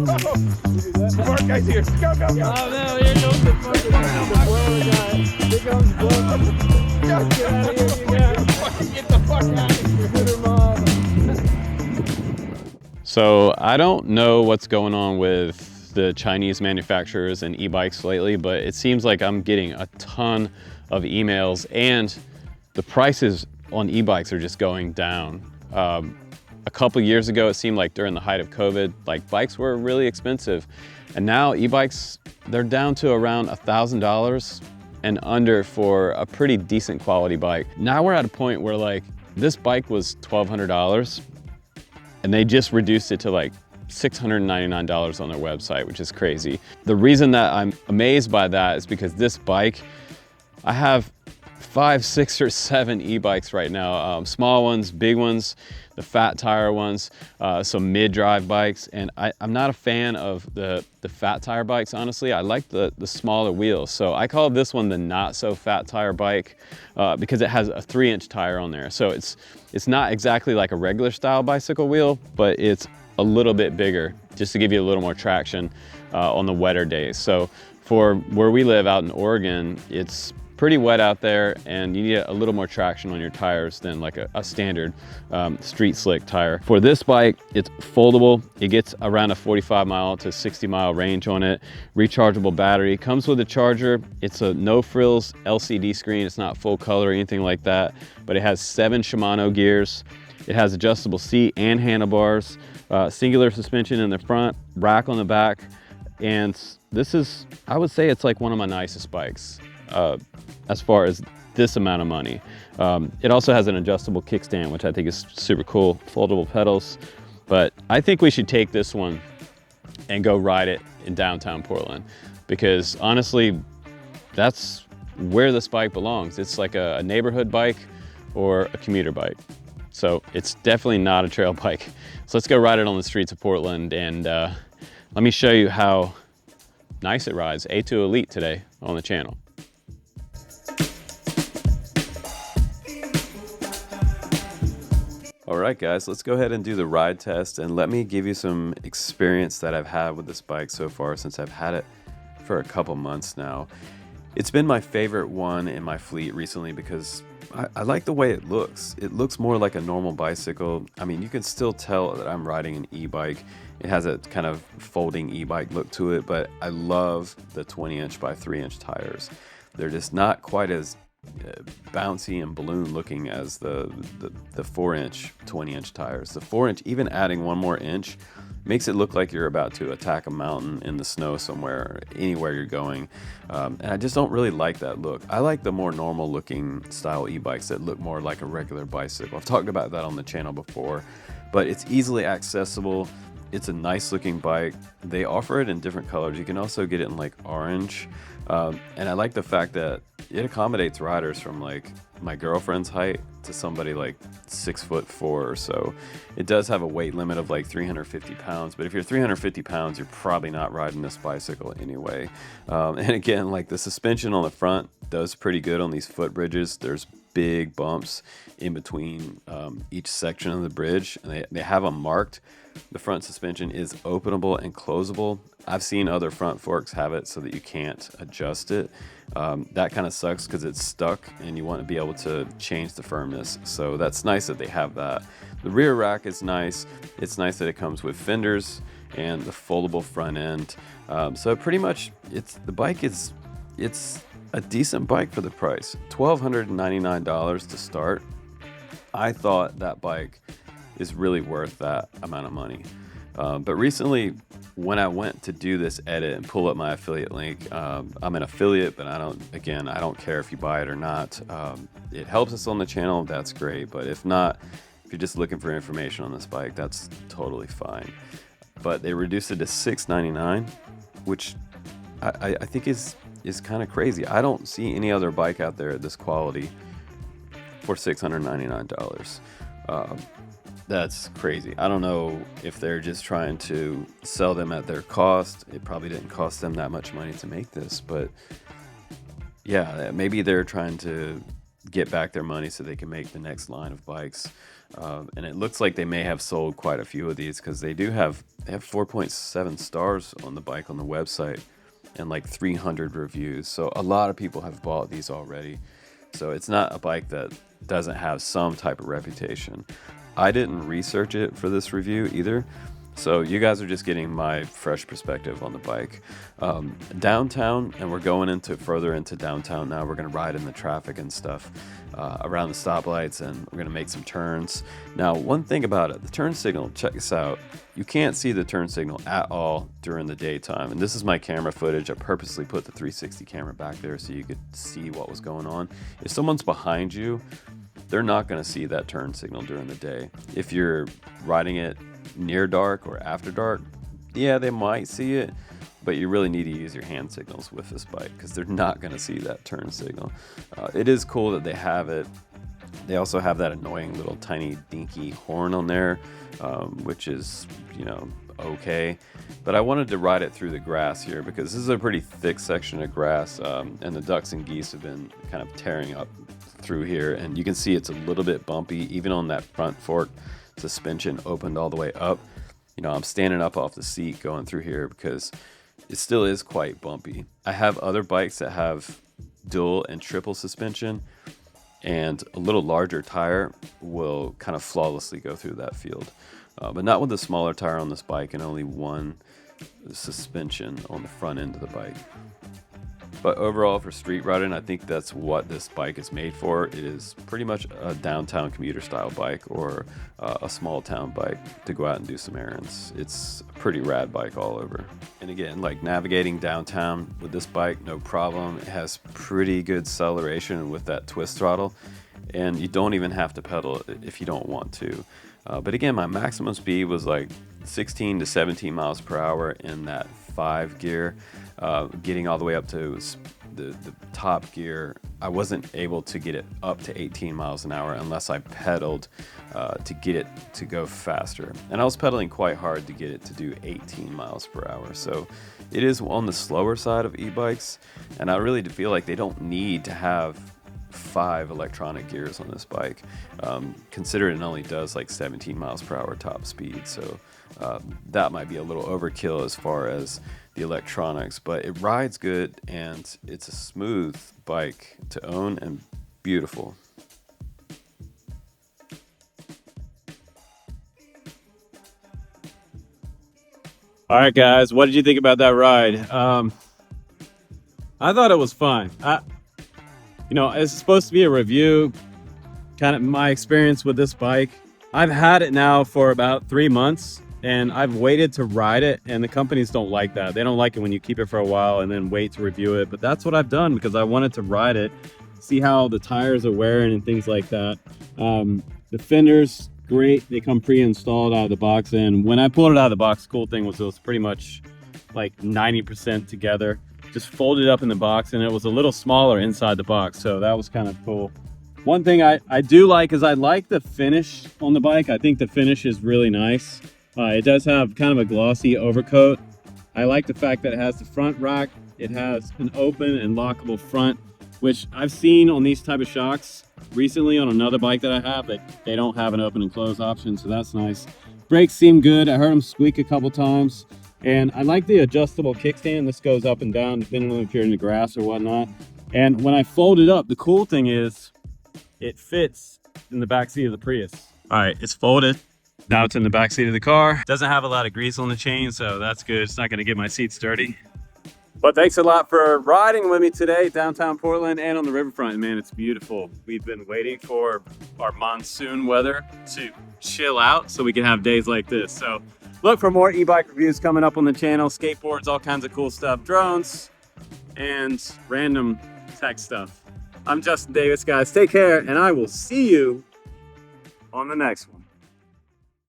Mark guy's here. Go, go, go. Oh no, here goes the fucking guy. Here comes Blow. Get out of here, you guys. Get the fuck out of here. Put him on. So I don't know what's going on with the Chinese manufacturers and e-bikes lately, but it seems like I'm getting a ton of emails and the prices on e-bikes are just going down. A couple years ago, it seemed like during the height of COVID, like bikes were really expensive. And now e-bikes, they're down to around $1,000 and under for a pretty decent quality bike. Now we're at a point where like this bike was $1,200 and they just reduced it to like $699 on their website, which is crazy. The reason that I'm amazed by that is because this bike, I have 5, 6, or 7 e-bikes right now. Small ones, big ones, the fat tire ones, some mid-drive bikes. And I'm not a fan of the fat tire bikes, honestly. I like the smaller wheels. So I call this one the not so fat tire bike because it has a 3-inch tire on there. So it's not exactly like a regular style bicycle wheel, but it's a little bit bigger just to give you a little more traction on the wetter days. So for where we live out in Oregon, it's pretty wet out there and you need a little more traction on your tires than like a standard street slick tire. For this bike, it's foldable. It gets around a 45 mile to 60 mile range on it. Rechargeable battery, comes with a charger. It's a no frills LCD screen. It's not full color or anything like that, but it has 7 Shimano gears. It has adjustable seat and handlebars, singular suspension in the front, rack on the back. And this is, I would say it's like one of my nicest bikes. As far as this amount of money. It also has an adjustable kickstand, which I think is super cool, foldable pedals. But I think we should take this one and go ride it in downtown Portland because honestly, that's where this bike belongs. It's like a neighborhood bike or a commuter bike. So it's definitely not a trail bike. So let's go ride it on the streets of Portland and let me show you how nice it rides. A2 Elite today on the channel. All right, guys, let's go ahead and do the ride test and let me give you some experience that I've had with this bike so far since I've had it for a couple months now. It's been my favorite one in my fleet recently because I like the way it looks. It looks more like a normal bicycle. I mean, you can still tell that I'm riding an e-bike. It has a kind of folding e-bike look to it, but I love the 20-inch by 3-inch tires. They're just not quite as bouncy and balloon looking as the 4-inch 20-inch tires. The 4-inch, even adding 1 more inch, makes it look like you're about to attack a mountain in the snow somewhere, anywhere you're going. And I just don't really like that look. I like the more normal looking style e-bikes that look more like a regular bicycle. I've talked about that on the channel before, but it's easily accessible. It's a nice looking bike. They offer it in different colors. You can also get it in like orange. And I like the fact that it accommodates riders from like my girlfriend's height to somebody like 6'4" or so. It does have a weight limit of like 350 pounds, but if you're 350 pounds, you're probably not riding this bicycle anyway. And again, like the suspension on the front does pretty good on these foot bridges. There's big bumps in between each section of the bridge, and they have them marked. The front suspension is openable and closable. I've seen other front forks have it so that you can't adjust it. That kind of sucks because it's stuck and you want to be able to change the firmness. So that's nice that they have that. The rear rack is nice. It's nice that it comes with fenders and the foldable front end. So pretty much the bike is a decent bike for the price. $1,299 to start. I thought that bike is really worth that amount of money. But recently, when I went to do this edit and pull up my affiliate link, I'm an affiliate, but I don't care if you buy it or not. It helps us on the channel, that's great. But if not, if you're just looking for information on this bike, that's totally fine. But they reduced it to $699, which I think is kind of crazy. I don't see any other bike out there at this quality for $699. That's crazy. I don't know if they're just trying to sell them at their cost. It probably didn't cost them that much money to make this, but yeah, maybe they're trying to get back their money so they can make the next line of bikes. And it looks like they may have sold quite a few of these, because they have 4.7 stars on the bike on the website and like 300 reviews. So a lot of people have bought these already. So it's not a bike that doesn't have some type of reputation. I didn't research it for this review either, so you guys are just getting my fresh perspective on the bike. Downtown, and we're going further into downtown now. We're going to ride in the traffic and stuff around the stoplights, and we're going to make some turns. Now, one thing about it, the turn signal, check this out. You can't see the turn signal at all during the daytime. And this is my camera footage. I purposely put the 360 camera back there so you could see what was going on. If someone's behind you, they're not going to see that turn signal during the day. If you're riding it near dark or after dark, yeah, they might see it, but you really need to use your hand signals with this bike because they're not going to see that turn signal. It is cool that they have it. They also have that annoying little tiny dinky horn on there, which is, okay. But I wanted to ride it through the grass here because this is a pretty thick section of grass, and the ducks and geese have been kind of tearing up through here, and you can see it's a little bit bumpy. Even on that front fork, suspension opened all the way up. I'm standing up off the seat going through here because it still is quite bumpy. I have other bikes that have dual and triple suspension, and a little larger tire will kind of flawlessly go through that field, but not with a smaller tire on this bike and only one suspension on the front end of the bike. But overall, for street riding, I think that's what this bike is made for. It is pretty much a downtown commuter style bike, or a small town bike to go out and do some errands. It's a pretty rad bike all over. And again, like navigating downtown with this bike, no problem. It has pretty good acceleration with that twist throttle, and you don't even have to pedal if you don't want to. But again, my maximum speed was like 16 to 17 miles per hour in that 5 gear. Getting all the way up to the top gear, I wasn't able to get it up to 18 miles an hour unless I pedaled to get it to go faster. And I was pedaling quite hard to get it to do 18 miles per hour. So it is on the slower side of e-bikes, and I really feel like they don't need to have 5 electronic gears on this bike, considering it only does like 17 miles per hour top speed. So that might be a little overkill as far as the electronics, but it rides good and it's a smooth bike to own and beautiful. All right, guys, what did you think about that ride? I thought it was fun. It's supposed to be a review, kind of my experience with this bike. I've had it now for about 3 months, and I've waited to ride it, and the companies don't like that. They don't like it when you keep it for a while and then wait to review it, but that's what I've done because I wanted to ride it, see how the tires are wearing and things like that. The fenders, great. They come pre-installed out of the box, and when I pulled it out of the box, the cool thing was it was pretty much like 90% together. Just folded up in the box, and it was a little smaller inside the box, so that was kind of cool. One thing I do like is I like the finish on the bike. I think the finish is really nice. It does have kind of a glossy overcoat. I like the fact that it has the front rack. It has an open and lockable front, which I've seen on these type of shocks recently on another bike that I have, that they don't have an open and close option, so that's nice. Brakes seem good. I heard them squeak a couple times. And I like the adjustable kickstand. This goes up and down depending on if you're in the grass or whatnot. And when I fold it up, the cool thing is it fits in the back seat of the Prius. All right, it's folded. Now it's in the back seat of the car. Doesn't have a lot of grease on the chain, so that's good. It's not gonna get my seats dirty. But thanks a lot for riding with me today, downtown Portland and on the riverfront. Man, it's beautiful. We've been waiting for our monsoon weather to chill out so we can have days like this. So look for more e-bike reviews coming up on the channel, skateboards, all kinds of cool stuff, drones, and random tech stuff. I'm Justin Davis, guys. Take care, and I will see you on the next one.